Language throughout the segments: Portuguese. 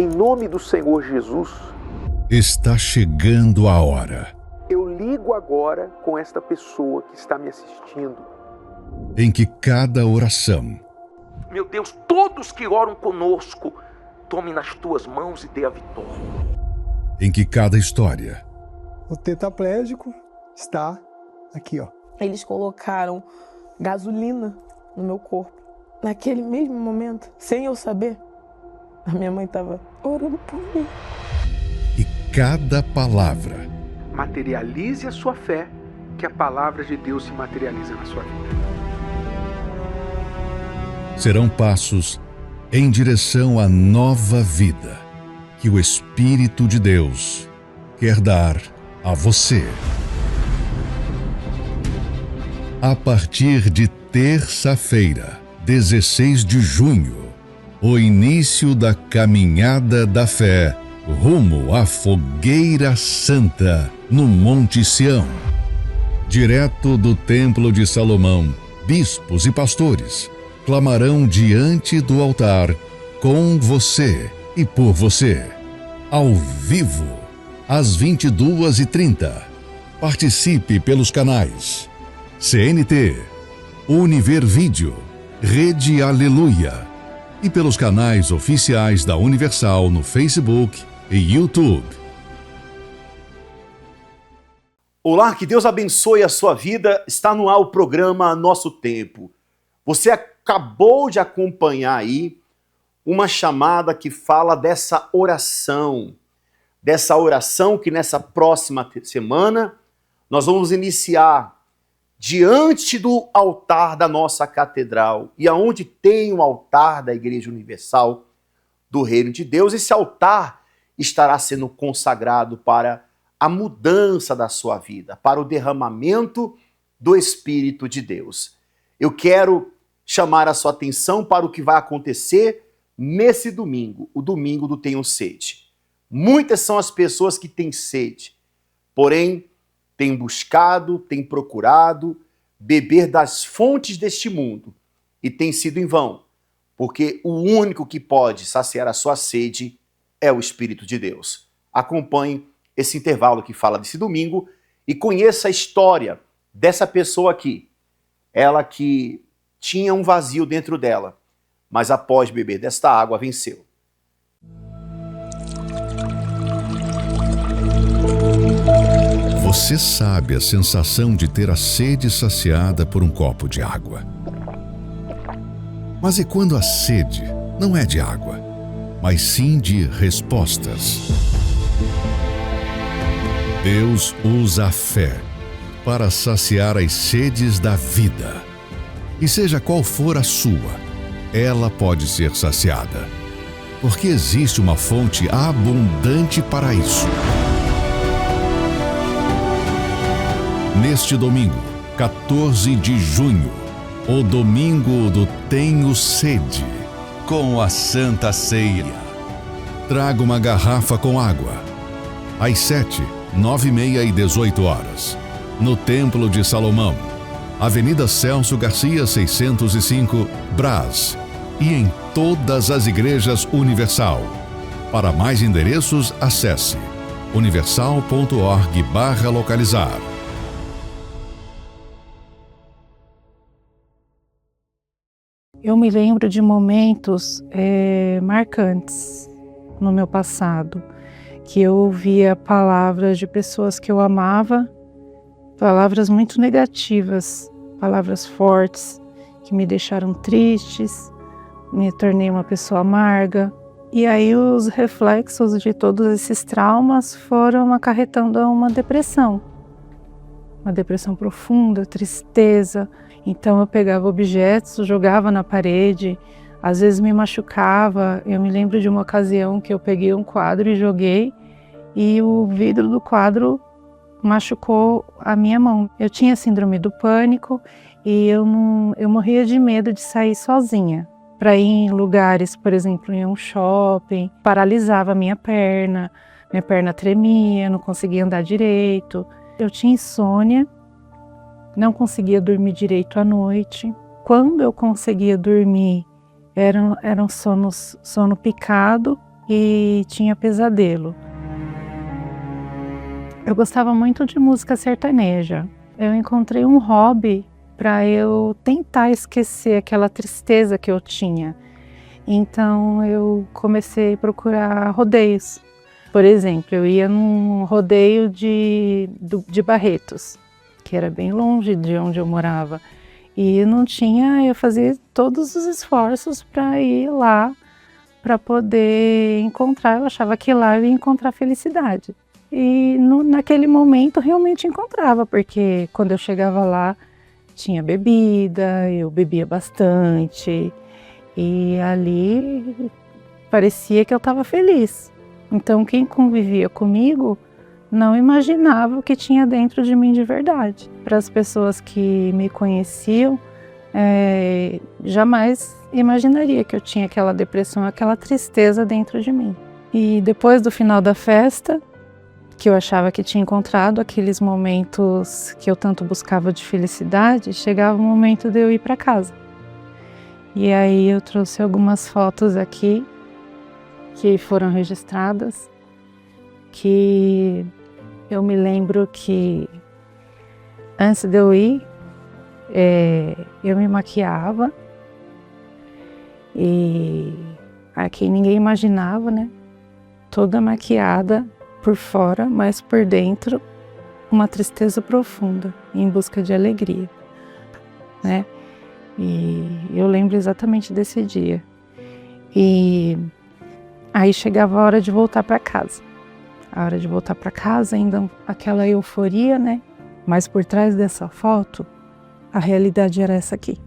Em nome do Senhor Jesus, está chegando a hora eu ligo agora com esta pessoa que está me assistindo. em que cada oração, Meu Deus, todos que oram conosco, tome nas tuas mãos e dê a vitória. em que cada história, O tetraplégico está aqui, ó. Eles colocaram gasolina no meu corpo. Naquele mesmo momento, sem eu saber, a minha mãe estava orando por mim. e cada palavra Materialize a sua fé, que a palavra de Deus se materializa na sua vida. serão passos em direção à nova vida que o Espírito de Deus quer dar a você. A partir de terça-feira, 16 de junho, o início da caminhada da fé rumo à Fogueira Santa no Monte Sião. Direto do Templo de Salomão, bispos e pastores clamarão diante do altar com você e por você, ao vivo, às 22h30. Participe pelos canais CNT, Univer Vídeo, Rede Aleluia e pelos canais oficiais da Universal no Facebook e YouTube. Olá, que Deus abençoe a sua vida. Está no ar o programa Nosso Tempo. Você acabou de acompanhar aí uma chamada que fala dessa oração que nessa próxima semana nós vamos iniciar diante do altar da nossa catedral. E aonde tem o altar da Igreja Universal do Reino de Deus, esse altar estará sendo consagrado para a mudança da sua vida, para o derramamento do Espírito de Deus. Eu quero chamar a sua atenção para o que vai acontecer nesse domingo, o domingo do Tenho Sede. Muitas são as pessoas que têm sede, porém têm buscado, têm procurado beber das fontes deste mundo e tem sido em vão, porque o único que pode saciar a sua sede é o Espírito de Deus. Acompanhe esse intervalo que fala desse domingo e conheça a história dessa pessoa aqui. Ela que tinha um vazio dentro dela, mas após beber desta água venceu. Você sabe a sensação de ter a sede saciada por um copo de água. Mas e quando a sede não é de água, mas sim de respostas? Deus usa a fé para saciar as sedes da vida. E seja qual for a sua, ela pode ser saciada. Porque existe uma fonte abundante para isso. Neste domingo, 14 de junho, o domingo do Tenho Sede, com a Santa Ceia. Traga uma garrafa com água. Às 7, 9h30 e 18h, no Templo de Salomão, Avenida Celso Garcia, 605, Brás, e em todas as igrejas Universal. Para mais endereços, acesse universal.org/localizar. Eu me lembro de momentos marcantes no meu passado, que eu ouvia palavras de pessoas que eu amava, palavras muito negativas, palavras fortes, que me deixaram tristes, me tornei uma pessoa amarga. E aí os reflexos de todos esses traumas foram acarretando a uma depressão profunda, tristeza. Então eu pegava objetos, jogava na parede, às vezes me machucava. Eu me lembro de uma ocasião que eu peguei um quadro e joguei, e o vidro do quadro machucou a minha mão. Eu tinha síndrome do pânico e eu morria de medo de sair sozinha. Para ir em lugares, por exemplo, em um shopping, paralisava a minha perna tremia, não conseguia andar direito. Eu tinha insônia, não conseguia dormir direito à noite. Quando eu conseguia dormir, era um sono picado, e tinha pesadelo. Eu gostava muito de música sertaneja. Eu encontrei um hobby para eu tentar esquecer aquela tristeza que eu tinha. Então eu comecei a procurar rodeios. Por exemplo, eu ia num rodeio de Barretos, que era bem longe de onde eu morava. E não tinha, eu fazia todos os esforços para ir lá, para poder encontrar. Eu achava que lá eu ia encontrar felicidade. E naquele momento realmente encontrava, porque quando eu chegava lá tinha bebida, eu bebia bastante. E ali parecia que eu estava feliz. Então quem convivia comigo não imaginava o que tinha dentro de mim de verdade. Para as pessoas que me conheciam, jamais imaginaria que eu tinha aquela depressão, aquela tristeza dentro de mim. E depois do final da festa, que eu achava que tinha encontrado aqueles momentos que eu tanto buscava de felicidade, chegava o momento de eu ir para casa. E aí eu trouxe algumas fotos aqui que foram registradas, que eu me lembro que antes de eu ir, eu me maquiava e aqui ninguém imaginava, né? Toda maquiada por fora, mas por dentro uma tristeza profunda, em busca de alegria, né? E eu lembro exatamente desse dia. E aí chegava a hora de voltar para casa. A hora de voltar para casa, ainda aquela euforia, né? Mas por trás dessa foto, a realidade era essa aqui.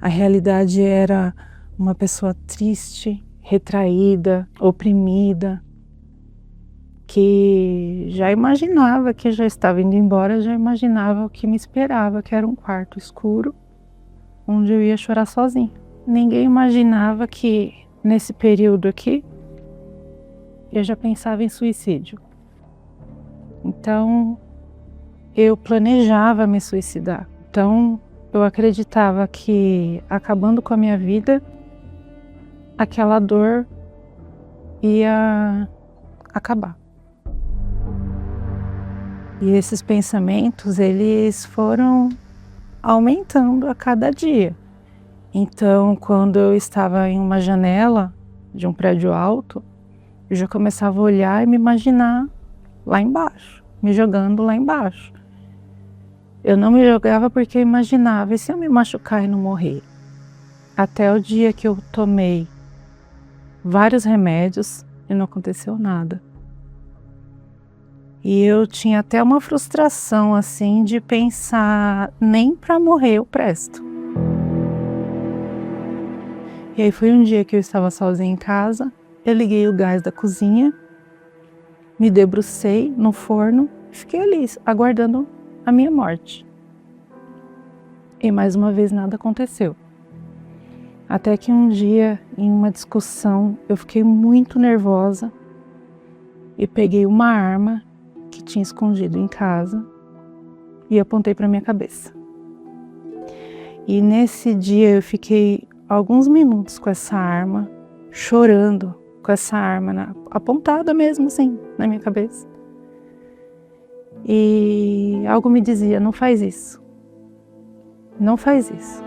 A realidade era uma pessoa triste, retraída, oprimida, que já imaginava que já estava indo embora, já imaginava o que me esperava, que era um quarto escuro, onde eu ia chorar sozinha. Ninguém imaginava que nesse período aqui, eu já pensava em suicídio. Então, eu planejava me suicidar. Então, eu acreditava que acabando com a minha vida, aquela dor ia acabar. E esses pensamentos, eles foram aumentando a cada dia. Então, quando eu estava em uma janela de um prédio alto, eu já começava a olhar e me imaginar lá embaixo, me jogando lá embaixo. Eu não me jogava porque eu imaginava, e se eu me machucar e não morrer? Até o dia que eu tomei vários remédios e não aconteceu nada. E eu tinha até uma frustração, assim, de pensar, nem para morrer eu presto. E aí foi um dia que eu estava sozinha em casa, eu liguei o gás da cozinha, me debrucei no forno e fiquei ali, aguardando a minha morte. E mais uma vez nada aconteceu. Até que um dia, em uma discussão, eu fiquei muito nervosa e peguei uma arma que tinha escondido em casa e apontei para minha cabeça. E nesse dia eu fiquei alguns minutos com essa arma, chorando com essa arma apontada mesmo assim na minha cabeça. E algo me dizia, não faz isso. Não faz isso.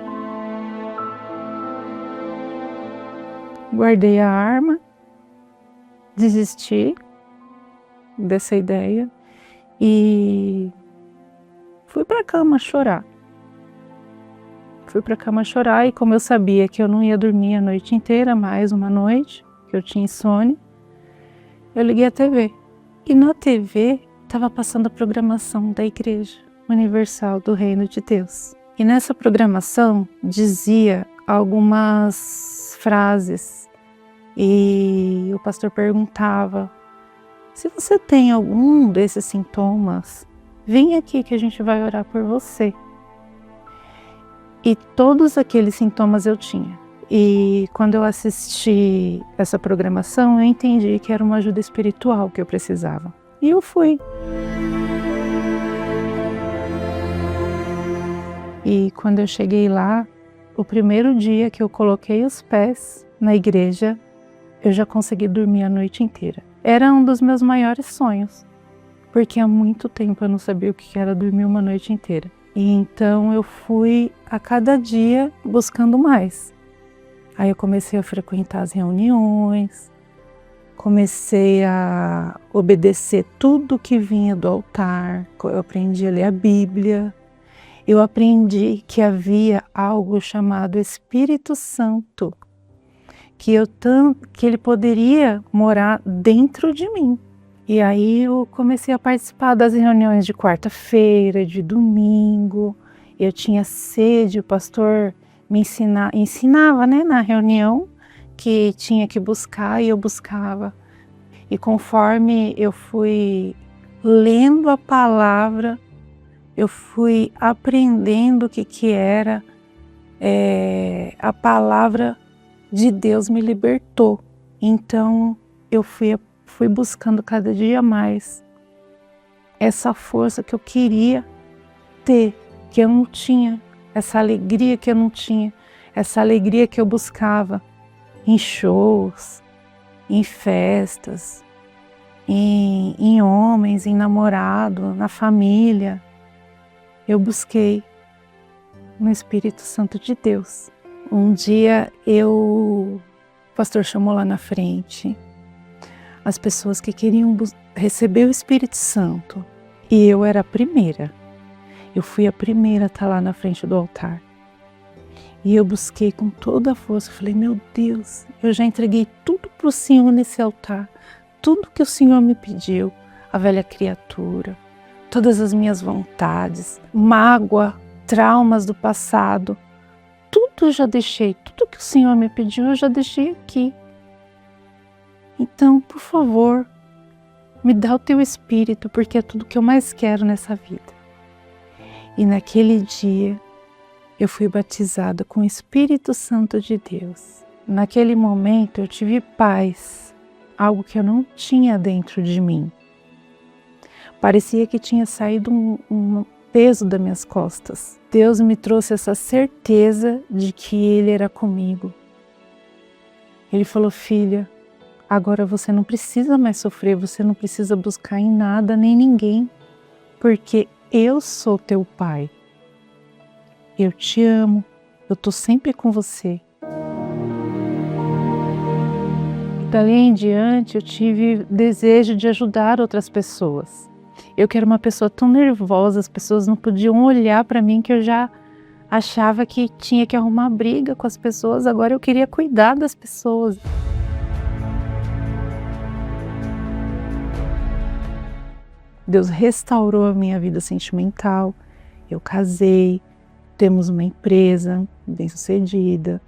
Guardei a arma, desisti dessa ideia e fui para a cama chorar. Fui para a cama chorar e como eu sabia que eu não ia dormir a noite inteira, mais uma noite, que eu tinha insônia, eu liguei a TV. E na TV estava passando a programação da Igreja Universal do Reino de Deus. E nessa programação dizia algumas frases e o pastor perguntava: se você tem algum desses sintomas, vem aqui que a gente vai orar por você. E todos aqueles sintomas eu tinha. E quando eu assisti essa programação, eu entendi que era uma ajuda espiritual que eu precisava. E eu fui. E quando eu cheguei lá, o primeiro dia que eu coloquei os pés na igreja, eu já consegui dormir a noite inteira. Era um dos meus maiores sonhos, porque há muito tempo eu não sabia o que era dormir uma noite inteira. E então eu fui a cada dia buscando mais. Aí eu comecei a frequentar as reuniões, comecei a obedecer tudo que vinha do altar, eu aprendi a ler a Bíblia, eu aprendi que havia algo chamado Espírito Santo, que ele poderia morar dentro de mim. E aí eu comecei a participar das reuniões de quarta-feira, de domingo. Eu tinha sede, o pastor me ensinava, né, na reunião que tinha que buscar, e eu buscava. E conforme eu fui lendo a palavra, eu fui aprendendo o que era a palavra de Deus me libertou. Então eu fui buscando cada dia mais essa força que eu queria ter, que eu não tinha, essa alegria que eu não tinha, essa alegria que eu buscava em shows, em festas, em homens, em namorado, na família. Eu busquei no Espírito Santo de Deus. Um dia o pastor chamou lá na frente as pessoas que queriam receber o Espírito Santo. E eu era a primeira. Eu fui a primeira a estar lá na frente do altar. E eu busquei com toda a força. Eu falei, meu Deus, eu já entreguei tudo para o Senhor nesse altar. Tudo que o Senhor me pediu. A velha criatura, todas as minhas vontades, mágoa, traumas do passado. Tudo eu já deixei. Tudo que o Senhor me pediu eu já deixei aqui. Então, por favor, me dá o teu Espírito, porque é tudo que eu mais quero nessa vida. E naquele dia, eu fui batizada com o Espírito Santo de Deus. Naquele momento, eu tive paz, algo que eu não tinha dentro de mim. Parecia que tinha saído um peso das minhas costas. Deus me trouxe essa certeza de que Ele era comigo. Ele falou, filha, agora você não precisa mais sofrer, você não precisa buscar em nada nem ninguém, porque eu sou teu pai. Eu te amo, eu estou sempre com você. Dali em diante eu tive desejo de ajudar outras pessoas. Eu que era uma pessoa tão nervosa, as pessoas não podiam olhar para mim, que eu já achava que tinha que arrumar briga com as pessoas, agora eu queria cuidar das pessoas. Deus restaurou a minha vida sentimental, eu casei, temos uma empresa bem-sucedida,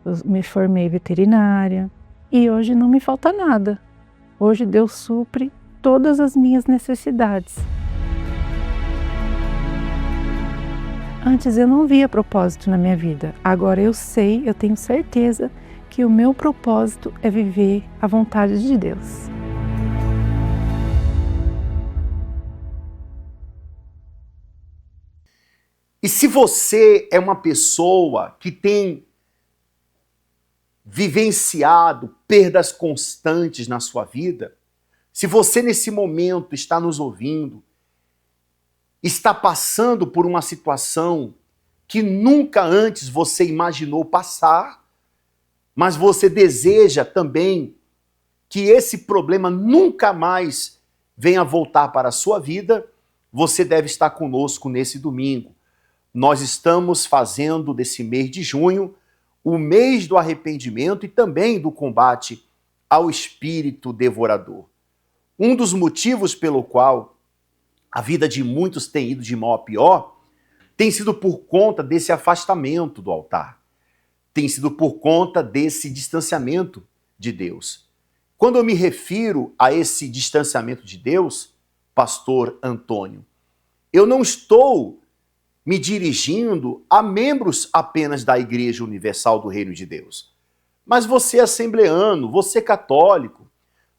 eu me formei veterinária e hoje não me falta nada. Hoje Deus supre todas as minhas necessidades. Antes eu não via propósito na minha vida, agora eu sei, eu tenho certeza que o meu propósito é viver a vontade de Deus. E se você é uma pessoa que tem vivenciado perdas constantes na sua vida, se você nesse momento está nos ouvindo, está passando por uma situação que nunca antes você imaginou passar, mas você deseja também que esse problema nunca mais venha voltar para a sua vida, você deve estar conosco nesse domingo. Nós estamos fazendo desse mês de junho o mês do arrependimento e também do combate ao espírito devorador. Um dos motivos pelo qual a vida de muitos tem ido de mal a pior tem sido por conta desse afastamento do altar, tem sido por conta desse distanciamento de Deus. Quando eu me refiro a esse distanciamento de Deus, pastor Antônio, eu não estou me dirigindo a membros apenas da Igreja Universal do Reino de Deus. Mas você assembleano, você católico,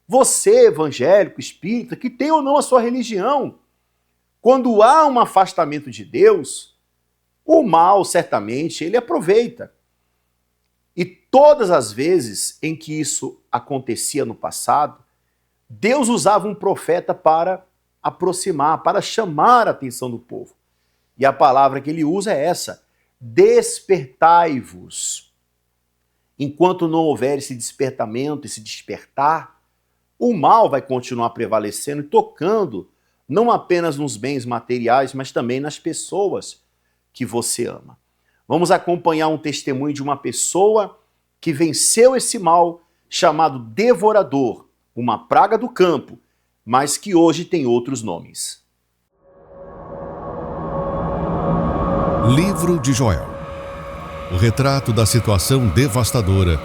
você evangélico, espírita, que tem ou não a sua religião, quando há um afastamento de Deus, o mal certamente ele aproveita. E todas as vezes em que isso acontecia no passado, Deus usava um profeta para aproximar, para chamar a atenção do povo. E a palavra que ele usa é essa: despertai-vos. Enquanto não houver esse despertamento, esse despertar, o mal vai continuar prevalecendo e tocando não apenas nos bens materiais, mas também nas pessoas que você ama. Vamos acompanhar um testemunho de uma pessoa que venceu esse mal chamado devorador, uma praga do campo, mas que hoje tem outros nomes. Livro de Joel. O retrato da situação devastadora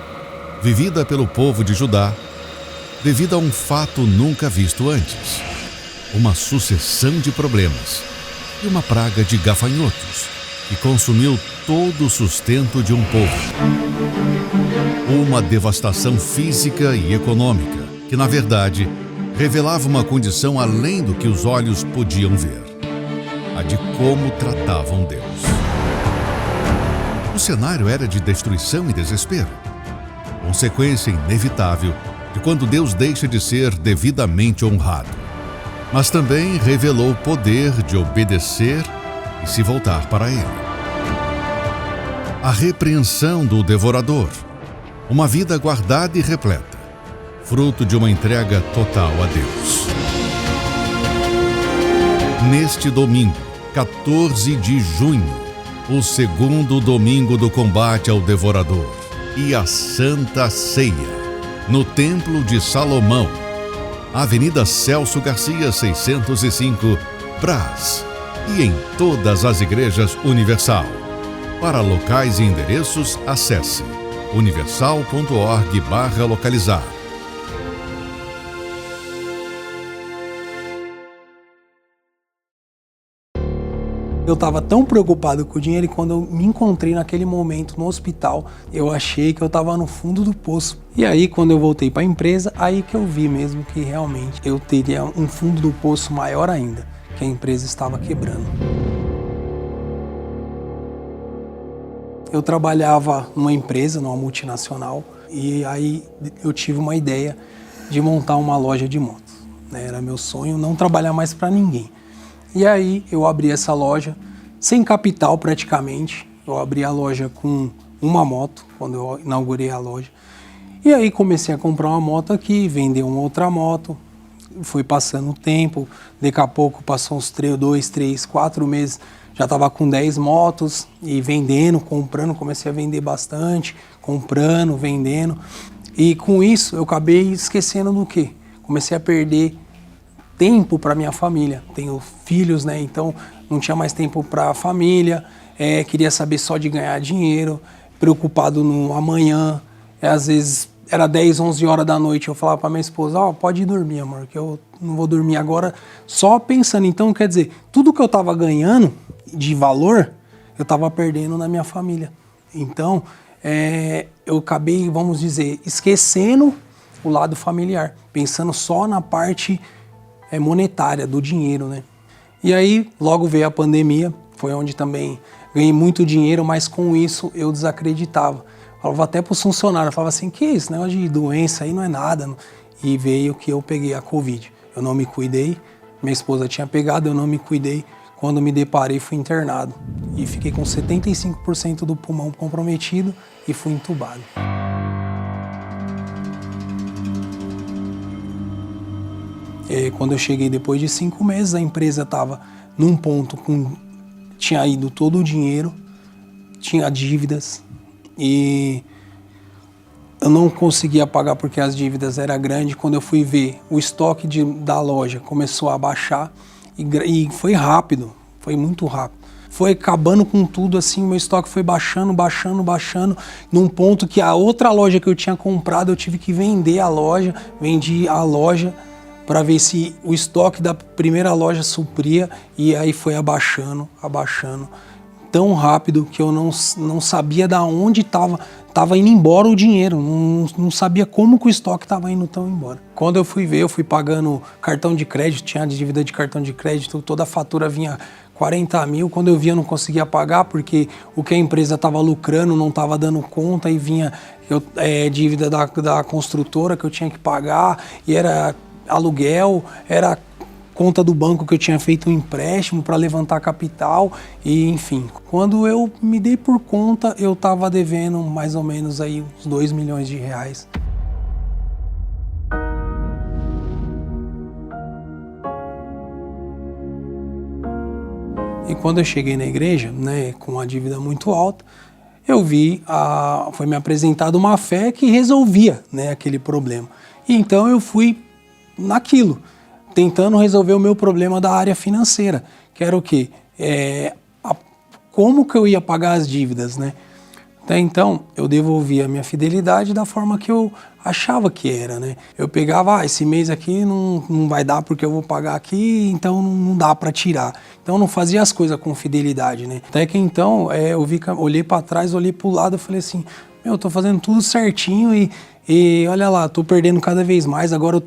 vivida pelo povo de Judá devido a um fato nunca visto antes. Uma sucessão de problemas e uma praga de gafanhotos que consumiu todo o sustento de um povo. Uma devastação física e econômica que, na verdade, revelava uma condição além do que os olhos podiam ver. A de como tratavam Deus. O cenário era de destruição e desespero. Consequência inevitável de quando Deus deixa de ser devidamente honrado. Mas também revelou o poder de obedecer e se voltar para Ele. A repreensão do devorador. Uma vida guardada e repleta, fruto de uma entrega total a Deus. Neste domingo, 14 de junho, o segundo domingo do combate ao devorador e a Santa Ceia, no Templo de Salomão, Avenida Celso Garcia, 605, Brás, e em todas as igrejas Universal. Para locais e endereços, acesse universal.org/localizar. Eu estava tão preocupado com o dinheiro e quando eu me encontrei naquele momento no hospital, eu achei que eu estava no fundo do poço. E aí, quando eu voltei para a empresa, aí que eu vi mesmo que realmente eu teria um fundo do poço maior ainda, que a empresa estava quebrando. Eu trabalhava numa empresa, numa multinacional, e aí eu tive uma ideia de montar uma loja de motos. Era meu sonho não trabalhar mais para ninguém. E aí eu abri essa loja sem capital praticamente. Eu abri a loja com uma moto, quando eu inaugurei a loja. E aí comecei a comprar uma moto aqui, vender uma outra moto. Foi passando o tempo, daqui a pouco passou uns 2, 3, 4 meses. Já estava com 10 motos e vendendo, comprando, comecei a vender bastante, comprando, vendendo. E com isso eu acabei esquecendo do quê? Comecei a perder tempo para minha família. Tenho filhos, né? Então não tinha mais tempo para a família, queria saber só de ganhar dinheiro, preocupado no amanhã. Às vezes era 10, 11 horas da noite, eu falava para minha esposa, pode ir dormir, amor, que eu não vou dormir agora, só pensando. Então, quer dizer, tudo que eu estava ganhando de valor, eu estava perdendo na minha família. Então, eu acabei, vamos dizer, esquecendo o lado familiar, pensando só na parte monetária, do dinheiro, né? E aí, logo veio a pandemia, foi onde também ganhei muito dinheiro, mas com isso eu desacreditava. Falava até para os funcionários, falava assim, que isso, negócio de doença aí não é nada. E veio que eu peguei a Covid. Eu não me cuidei, minha esposa tinha pegado, eu não me cuidei. Quando me deparei, fui internado. E fiquei com 75% do pulmão comprometido e fui entubado. Quando eu cheguei depois de 5 meses, a empresa estava num ponto tinha ido todo o dinheiro, tinha dívidas e eu não conseguia pagar porque as dívidas eram grandes. Quando eu fui ver, o estoque da loja começou a baixar e foi rápido, foi muito rápido. Foi acabando com tudo, assim, o meu estoque foi baixando, num ponto que a outra loja que eu tinha comprado, eu tive que vender a loja, vendi a loja para ver se o estoque da primeira loja supria, e aí foi abaixando, tão rápido que eu não sabia de onde estava indo embora o dinheiro, não sabia como que o estoque estava indo tão embora. Quando eu fui ver, eu fui pagando cartão de crédito, tinha dívida de cartão de crédito, toda a fatura vinha 40 mil, quando eu via eu não conseguia pagar, porque o que a empresa estava lucrando não estava dando conta, e vinha dívida da construtora que eu tinha que pagar, e era aluguel, era conta do banco que eu tinha feito um empréstimo para levantar capital, e enfim. Quando eu me dei por conta, eu estava devendo mais ou menos aí uns 2 milhões de reais. E quando eu cheguei na igreja, né, com a dívida muito alta, eu vi, foi me apresentada uma fé que resolvia, né, aquele problema. E então eu fui naquilo, tentando resolver o meu problema da área financeira, que era o quê? Como que eu ia pagar as dívidas, né? Até então, eu devolvia a minha fidelidade da forma que eu achava que era, né? Eu pegava, esse mês aqui não vai dar porque eu vou pagar aqui, então não dá para tirar. Então, eu não fazia as coisas com fidelidade, né? Até que então, olhei para trás, olhei para o lado e falei assim, eu tô fazendo tudo certinho e olha lá, tô perdendo cada vez mais. Agora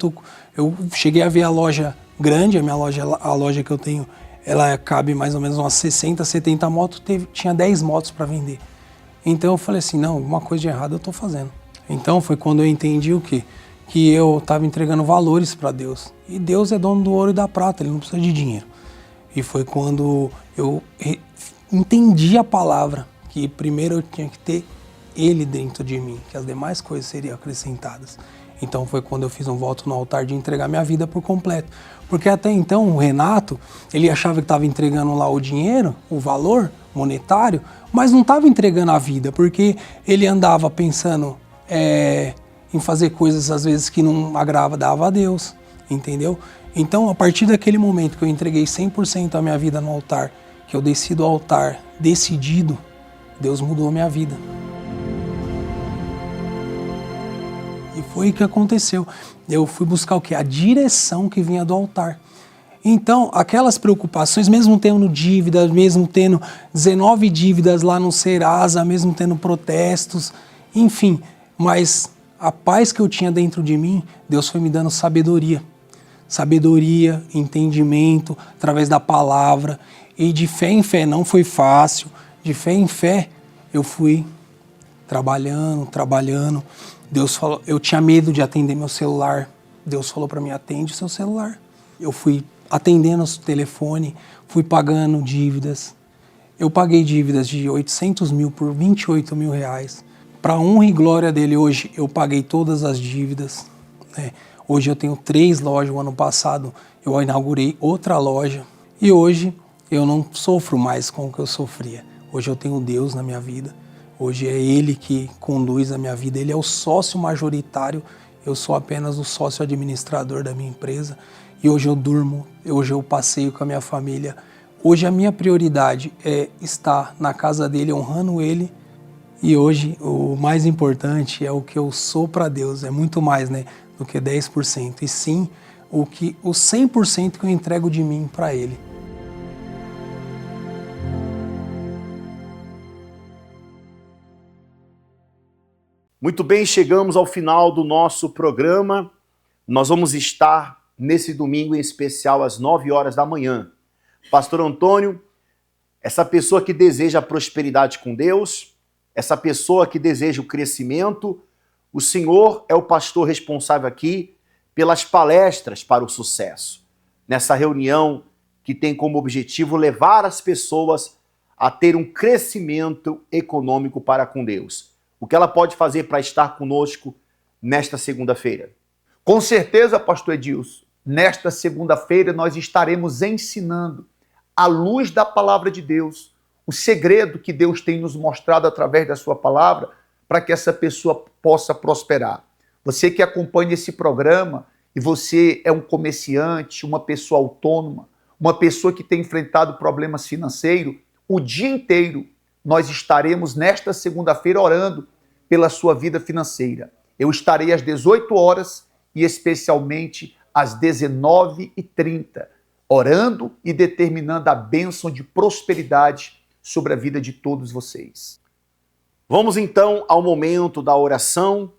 eu cheguei a ver a loja grande, a loja que eu tenho, ela cabe mais ou menos umas 60, 70 motos, tinha 10 motos para vender. Então eu falei assim, não, alguma coisa de errado eu estou fazendo. Então foi quando eu entendi o quê? Que eu estava entregando valores para Deus. E Deus é dono do ouro e da prata, Ele não precisa de dinheiro. E foi quando eu entendi a palavra, que primeiro eu tinha que ter Ele dentro de mim, que as demais coisas seriam acrescentadas. Então foi quando eu fiz um voto no altar de entregar minha vida por completo. Porque até então o Renato, ele achava que estava entregando lá o dinheiro, o valor monetário, mas não estava entregando a vida, porque ele andava pensando em fazer coisas às vezes que não agradava a Deus, entendeu? Então a partir daquele momento que eu entreguei 100% a minha vida no altar, que eu desci do altar decidido, Deus mudou a minha vida. E foi o que aconteceu. Eu fui buscar o quê? A direção que vinha do altar. Então, aquelas preocupações, mesmo tendo dívidas, mesmo tendo 19 dívidas lá no Serasa, mesmo tendo protestos, enfim, mas a paz que eu tinha dentro de mim, Deus foi me dando sabedoria. Sabedoria, entendimento, através da palavra. E de fé em fé, não foi fácil, de fé em fé, eu fui trabalhando. Deus falou, eu tinha medo de atender meu celular. Deus falou para mim, atende o seu celular. Eu fui atendendo o telefone, fui pagando dívidas. Eu paguei dívidas de 800 mil por 28 mil reais. Para honra e glória dele, hoje eu paguei todas as dívidas, né? Hoje eu tenho 3 lojas, o ano passado eu inaugurei outra loja. E hoje eu não sofro mais com o que eu sofria. Hoje eu tenho Deus na minha vida. Hoje é Ele que conduz a minha vida. Ele é o sócio majoritário. Eu sou apenas o sócio administrador da minha empresa. E hoje eu durmo, hoje eu passeio com a minha família. Hoje a minha prioridade é estar na casa dele, honrando ele. E hoje o mais importante é o que eu sou para Deus. É muito mais, né, do que 10%. E sim, os 100% que eu entrego de mim para ele. Muito bem, chegamos ao final do nosso programa. Nós vamos estar nesse domingo em especial às 9 horas da manhã. Pastor Antônio, essa pessoa que deseja a prosperidade com Deus, essa pessoa que deseja o crescimento, o senhor é o pastor responsável aqui pelas palestras para o sucesso. Nessa reunião que tem como objetivo levar as pessoas a ter um crescimento econômico para com Deus. O que ela pode fazer para estar conosco nesta segunda-feira? Com certeza, pastor Edilson, nesta segunda-feira nós estaremos ensinando, à luz da palavra de Deus, o segredo que Deus tem nos mostrado através da sua palavra para que essa pessoa possa prosperar. Você que acompanha esse programa e você é um comerciante, uma pessoa autônoma, uma pessoa que tem enfrentado problemas financeiros, o dia inteiro nós estaremos nesta segunda-feira orando pela sua vida financeira. Eu estarei às 18 horas e especialmente às 19h30, orando e determinando a bênção de prosperidade sobre a vida de todos vocês. Vamos então ao momento da oração,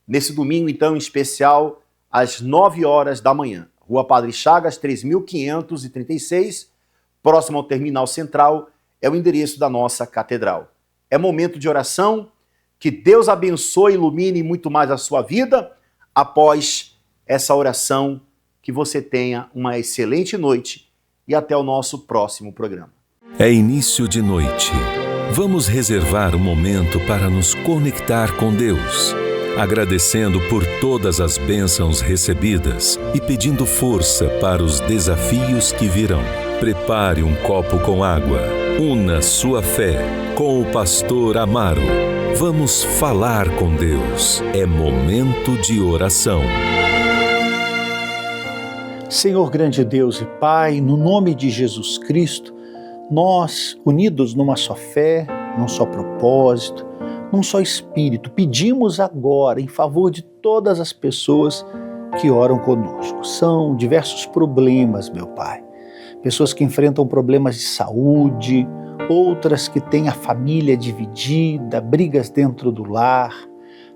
nesse domingo então em especial, às 9 horas da manhã. Rua Padre Chagas, 3536, próximo ao Terminal Central, é o endereço da nossa catedral. É momento de oração. Que Deus abençoe e ilumine muito mais a sua vida. Após essa oração, que você tenha uma excelente noite e até o nosso próximo programa. É início de noite. Vamos reservar um momento para nos conectar com Deus, agradecendo por todas as bênçãos recebidas e pedindo força para os desafios que virão. Prepare um copo com água. Una sua fé com o pastor Amaro. Vamos falar com Deus. É momento de oração. Senhor grande Deus e Pai, no nome de Jesus Cristo, nós, unidos numa só fé, num só propósito, num só espírito, pedimos agora em favor de todas as pessoas que oram conosco. São diversos problemas, meu Pai. Pessoas que enfrentam problemas de saúde, outras que têm a família dividida, brigas dentro do lar.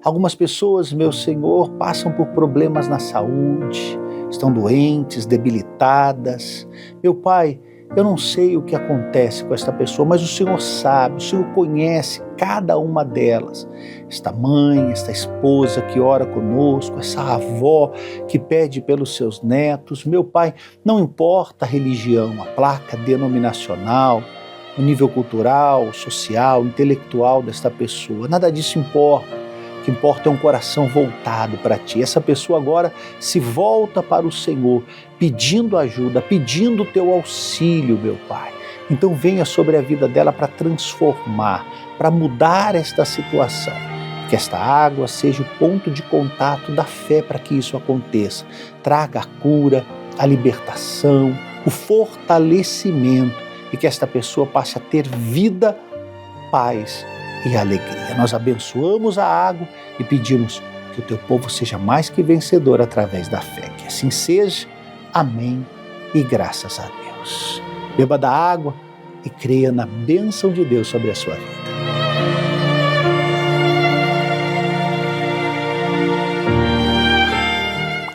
Algumas pessoas, meu Senhor, passam por problemas na saúde, estão doentes, debilitadas. Meu Pai, eu não sei o que acontece com esta pessoa, mas o Senhor sabe, o Senhor conhece cada uma delas. Esta mãe, esta esposa que ora conosco, essa avó que pede pelos seus netos. Meu Pai, não importa a religião, a placa denominacional, o nível cultural, social, intelectual desta pessoa, nada disso importa. O que importa é um coração voltado para Ti. Essa pessoa agora se volta para o Senhor, pedindo ajuda, pedindo o Teu auxílio, meu Pai. Então venha sobre a vida dela para transformar, para mudar esta situação. Que esta água seja o ponto de contato da fé para que isso aconteça. Traga a cura, a libertação, o fortalecimento e que esta pessoa passe a ter vida, paz e alegria. Nós abençoamos a água e pedimos que o Teu povo seja mais que vencedor através da fé. Que assim seja. Amém e graças a Deus. Beba da água e creia na bênção de Deus sobre a sua vida.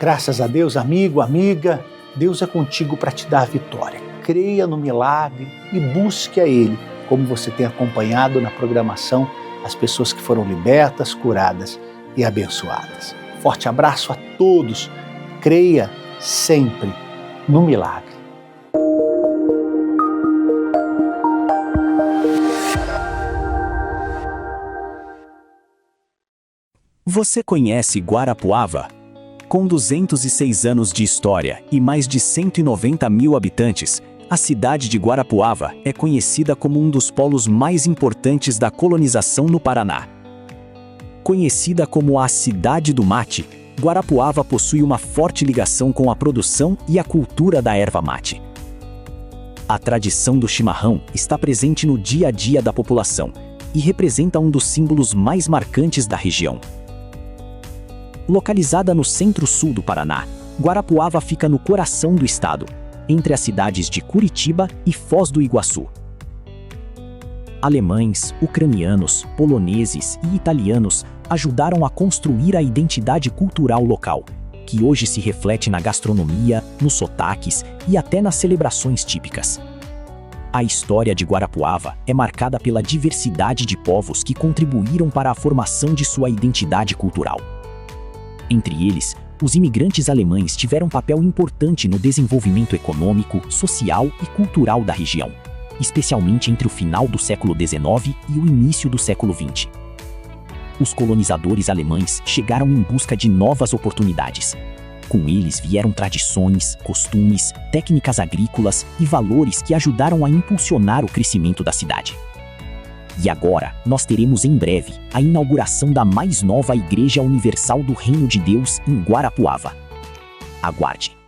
Graças a Deus, amigo, amiga, Deus é contigo para te dar a vitória. Creia no milagre e busque a Ele, como você tem acompanhado na programação as pessoas que foram libertas, curadas e abençoadas. Forte abraço a todos. Creia sempre no milagre. Você conhece Guarapuava? Com 206 anos de história e mais de 190 mil habitantes, a cidade de Guarapuava é conhecida como um dos polos mais importantes da colonização no Paraná. Conhecida como a Cidade do Mate, Guarapuava possui uma forte ligação com a produção e a cultura da erva mate. A tradição do chimarrão está presente no dia a dia da população e representa um dos símbolos mais marcantes da região. Localizada no centro-sul do Paraná, Guarapuava fica no coração do estado, entre as cidades de Curitiba e Foz do Iguaçu. Alemães, ucranianos, poloneses e italianos ajudaram a construir a identidade cultural local, que hoje se reflete na gastronomia, nos sotaques e até nas celebrações típicas. A história de Guarapuava é marcada pela diversidade de povos que contribuíram para a formação de sua identidade cultural. Entre eles, os imigrantes alemães tiveram um papel importante no desenvolvimento econômico, social e cultural da região, especialmente entre o final do século XIX e o início do século XX. Os colonizadores alemães chegaram em busca de novas oportunidades. Com eles vieram tradições, costumes, técnicas agrícolas e valores que ajudaram a impulsionar o crescimento da cidade. E agora, nós teremos em breve a inauguração da mais nova Igreja Universal do Reino de Deus em Guarapuava. Aguarde!